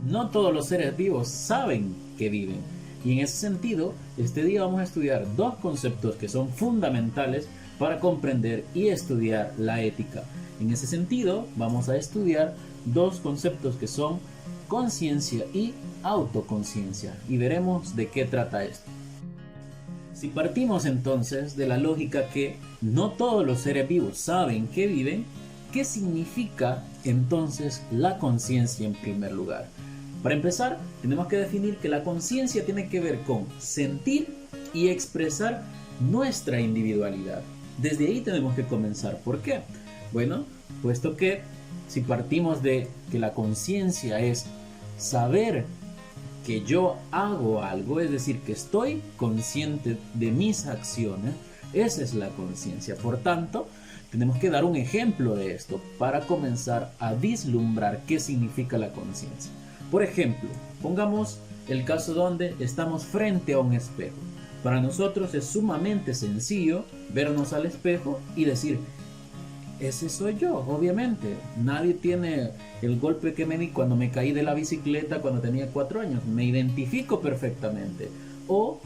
no todos los seres vivos saben que viven. Y en ese sentido, este día vamos a estudiar dos conceptos que son fundamentales para comprender y estudiar la ética. En ese sentido, vamos a estudiar dos conceptos que son conciencia y autoconciencia, y veremos de qué trata esto. Si partimos entonces de la lógica que no todos los seres vivos saben que viven, ¿qué significa entonces la conciencia en primer lugar? Para empezar, tenemos que definir que la conciencia tiene que ver con sentir y expresar nuestra individualidad. Desde ahí tenemos que comenzar. ¿Por qué? Bueno, puesto que si partimos de que la conciencia es saber que yo hago algo, es decir, que estoy consciente de mis acciones, esa es la conciencia. Por tanto, tenemos que dar un ejemplo de esto para comenzar a vislumbrar qué significa la conciencia. Por ejemplo, pongamos el caso donde estamos frente a un espejo. Para nosotros es sumamente sencillo vernos al espejo y decir, ese soy yo, obviamente. Nadie tiene el golpe que me di cuando me caí de la bicicleta cuando tenía 4 años. Me identifico perfectamente. O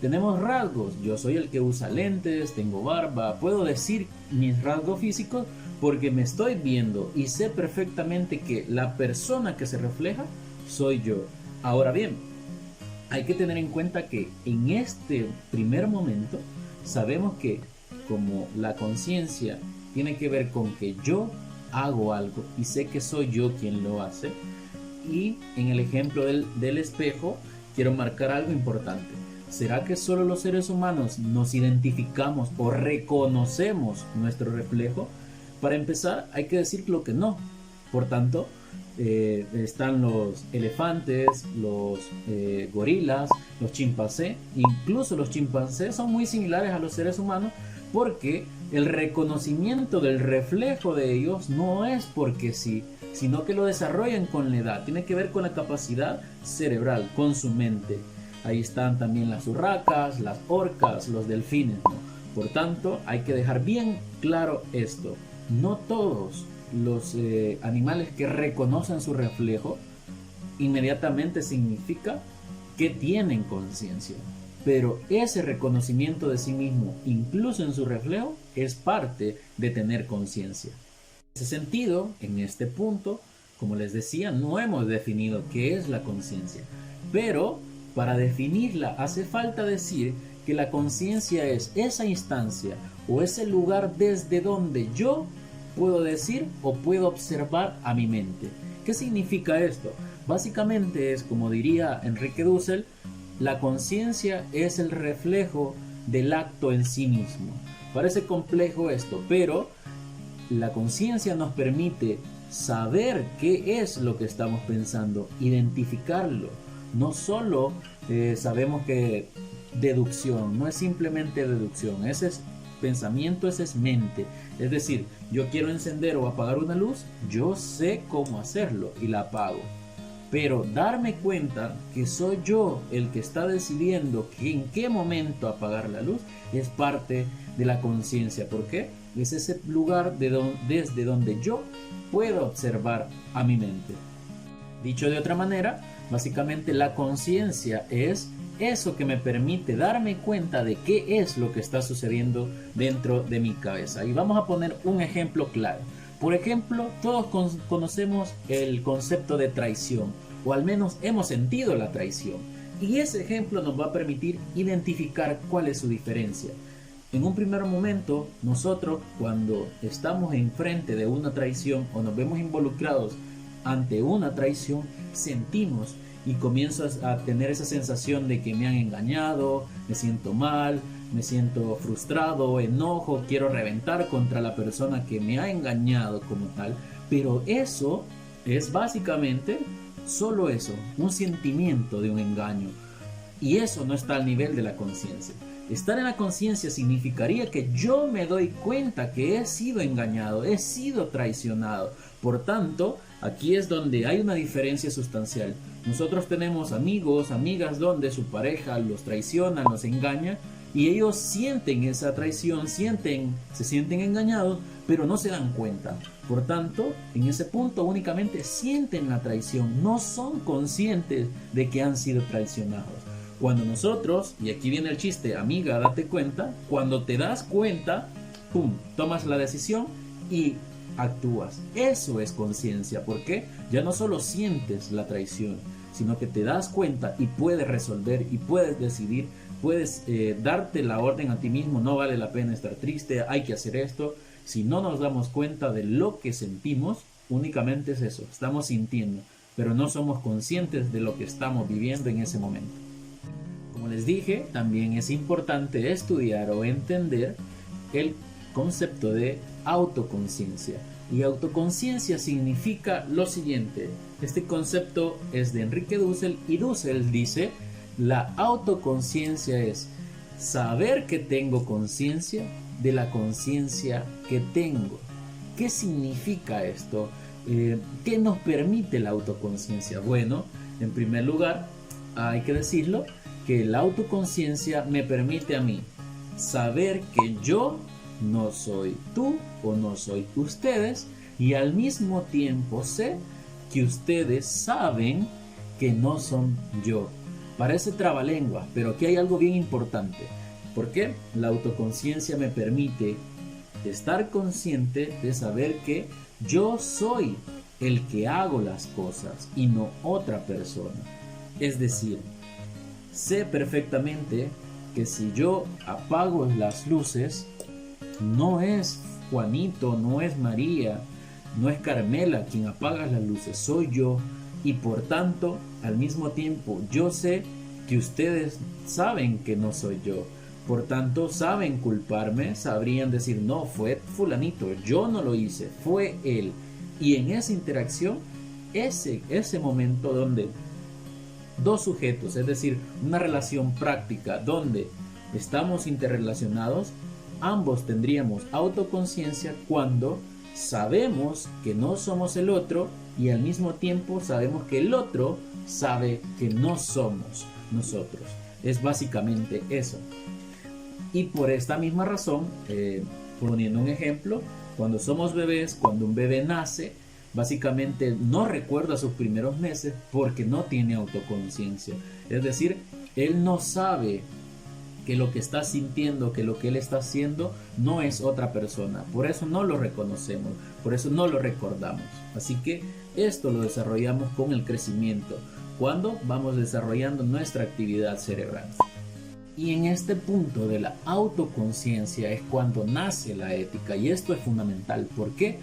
tenemos rasgos. Yo soy el que usa lentes, tengo barba. Puedo decir mis rasgos físicos porque me estoy viendo y sé perfectamente que la persona que se refleja soy yo. Ahora bien, hay que tener en cuenta que en este primer momento sabemos que como la conciencia tiene que ver con que yo hago algo y sé que soy yo quien lo hace, y en el ejemplo del espejo quiero marcar algo importante. ¿Será que solo los seres humanos nos identificamos o reconocemos nuestro reflejo? Para empezar, hay que decir lo que no. Por tanto, están los elefantes, los gorilas, los chimpancés. Incluso los chimpancés son muy similares a los seres humanos porque el reconocimiento del reflejo de ellos no es porque sí, sino que lo desarrollan con la edad. Tiene que ver con la capacidad cerebral, con su mente. Ahí están también las urracas, las orcas, los delfines, ¿no? Por tanto, hay que dejar bien claro esto. No todos los animales que reconocen su reflejo inmediatamente significa que tienen conciencia, pero ese reconocimiento de sí mismo, incluso en su reflejo, es parte de tener conciencia. En ese sentido, en este punto, como les decía, no hemos definido qué es la conciencia, pero para definirla hace falta decir que la conciencia es esa instancia o ese lugar desde donde yo puedo decir o puedo observar a mi mente. ¿Qué significa esto? Básicamente es, como diría Enrique Dussel, la conciencia es el reflejo del acto en sí mismo. Parece complejo esto, pero la conciencia nos permite saber qué es lo que estamos pensando, identificarlo. No solo sabemos que deducción, no es simplemente deducción, ese es pensamiento, ese es mente. Es decir, yo quiero encender o apagar una luz, yo sé cómo hacerlo y la apago. Pero darme cuenta que soy yo el que está decidiendo en qué momento apagar la luz es parte de la conciencia. ¿Por qué? Es ese lugar desde donde yo puedo observar a mi mente. Dicho de otra manera, básicamente la conciencia es eso que me permite darme cuenta de qué es lo que está sucediendo dentro de mi cabeza. Y vamos a poner un ejemplo claro. Por ejemplo, todos conocemos el concepto de traición, o al menos hemos sentido la traición. Y ese ejemplo nos va a permitir identificar cuál es su diferencia. En un primer momento, nosotros cuando estamos enfrente de una traición o nos vemos involucrados ante una traición, sentimos y comienzo a tener esa sensación de que me han engañado, me siento mal, me siento frustrado, enojo, quiero reventar contra la persona que me ha engañado como tal. Pero eso es básicamente solo eso, un sentimiento de un engaño. Y eso no está al nivel de la conciencia. Estar en la conciencia significaría que yo me doy cuenta que he sido engañado, he sido traicionado. Por tanto, aquí es donde hay una diferencia sustancial. Nosotros tenemos amigos, amigas donde su pareja los traiciona, los engaña, Y ellos sienten esa traición, se sienten engañados, pero no se dan cuenta. Por tanto, en ese punto únicamente sienten la traición, no son conscientes de que han sido traicionados. Cuando nosotros, y aquí viene el chiste, amiga, date cuenta, cuando te das cuenta, ¡pum!, tomas la decisión y actúas. Eso es conciencia, porque ya no solo sientes la traición, sino que te das cuenta y puedes resolver y puedes decidir, puedes darte la orden a ti mismo, no vale la pena estar triste, hay que hacer esto. Si no nos damos cuenta de lo que sentimos, únicamente es eso, estamos sintiendo, pero no somos conscientes de lo que estamos viviendo en ese momento. Como les dije, también es importante estudiar o entender el concepto de autoconciencia. Y autoconciencia significa lo siguiente. Este concepto es de Enrique Dussel y Dussel dice: la autoconciencia es saber que tengo conciencia de la conciencia que tengo. ¿Qué significa esto? ¿Qué nos permite la autoconciencia? Bueno, en primer lugar, hay que decirlo, que la autoconciencia me permite a mí saber que yo no soy tú o no soy ustedes, y al mismo tiempo sé que ustedes saben que no son yo. Parece trabalengua, pero aquí hay algo bien importante. ¿Por qué? La autoconciencia me permite estar consciente de saber que yo soy el que hago las cosas y no otra persona. Es decir, sé perfectamente que si yo apago las luces, no es Juanito, no es María, no es Carmela quien apaga las luces, soy yo. Y por tanto, al mismo tiempo, yo sé que ustedes saben que no soy yo. Por tanto, saben culparme, sabrían decir: no, fue fulanito, yo no lo hice, fue él. Y en esa interacción, ese momento donde dos sujetos, es decir, una relación práctica donde estamos interrelacionados, ambos tendríamos autoconciencia cuando sabemos que no somos el otro y al mismo tiempo sabemos que el otro sabe que no somos nosotros. Es básicamente eso. Y por esta misma razón, poniendo un ejemplo, cuando somos bebés, cuando un bebé nace, básicamente no recuerda sus primeros meses porque no tiene autoconciencia. Es decir, él no sabe que lo que está sintiendo, que lo que él está haciendo no es otra persona. Por eso no lo reconocemos, por eso no lo recordamos. Así que esto lo desarrollamos con el crecimiento, cuando vamos desarrollando nuestra actividad cerebral. Y en este punto de la autoconciencia es cuando nace la ética, y esto es fundamental. ¿Por qué?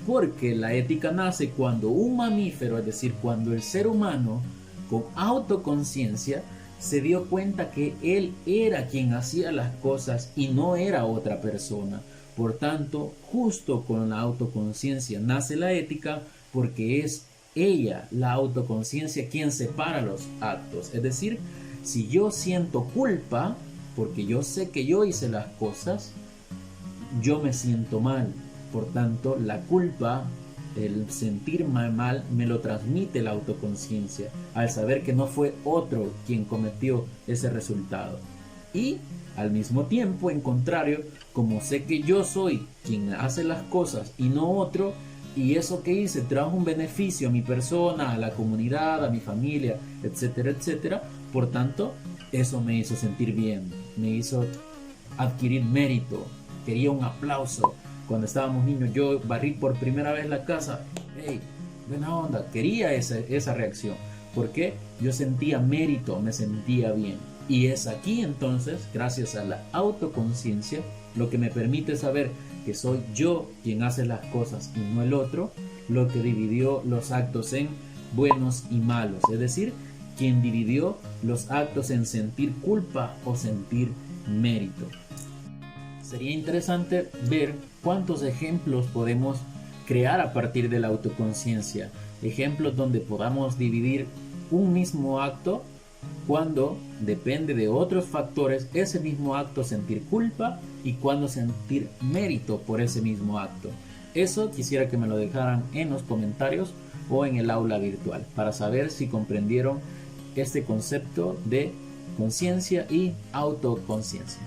Porque la ética nace cuando un mamífero, es decir, cuando el ser humano con autoconciencia se dio cuenta que él era quien hacía las cosas y no era otra persona. Por tanto, justo con la autoconciencia nace la ética, porque es ella, la autoconciencia, quien separa los actos. Es decir, si yo siento culpa, porque yo sé que yo hice las cosas, yo me siento mal. Por tanto, la culpa, el sentirme mal, me lo transmite la autoconciencia, al saber que no fue otro quien cometió ese resultado. Y al mismo tiempo, en contrario, como sé que yo soy quien hace las cosas y no otro, y eso que hice trajo un beneficio a mi persona, a la comunidad, a mi familia, etcétera, etcétera, por tanto, eso me hizo sentir bien, me hizo adquirir mérito, quería un aplauso. Cuando estábamos niños, yo barrí por primera vez la casa. ¡Hey! Buena onda. Quería esa reacción. Porque yo sentía mérito, me sentía bien. Y es aquí entonces, gracias a la autoconciencia, lo que me permite saber que soy yo quien hace las cosas y no el otro, lo que dividió los actos en buenos y malos. Es decir, quien dividió los actos en sentir culpa o sentir mérito. Sería interesante ver cuántos ejemplos podemos crear a partir de la autoconciencia. Ejemplos donde podamos dividir un mismo acto cuando depende de otros factores ese mismo acto sentir culpa y cuando sentir mérito por ese mismo acto. Eso quisiera que me lo dejaran en los comentarios o en el aula virtual para saber si comprendieron este concepto de conciencia y autoconciencia.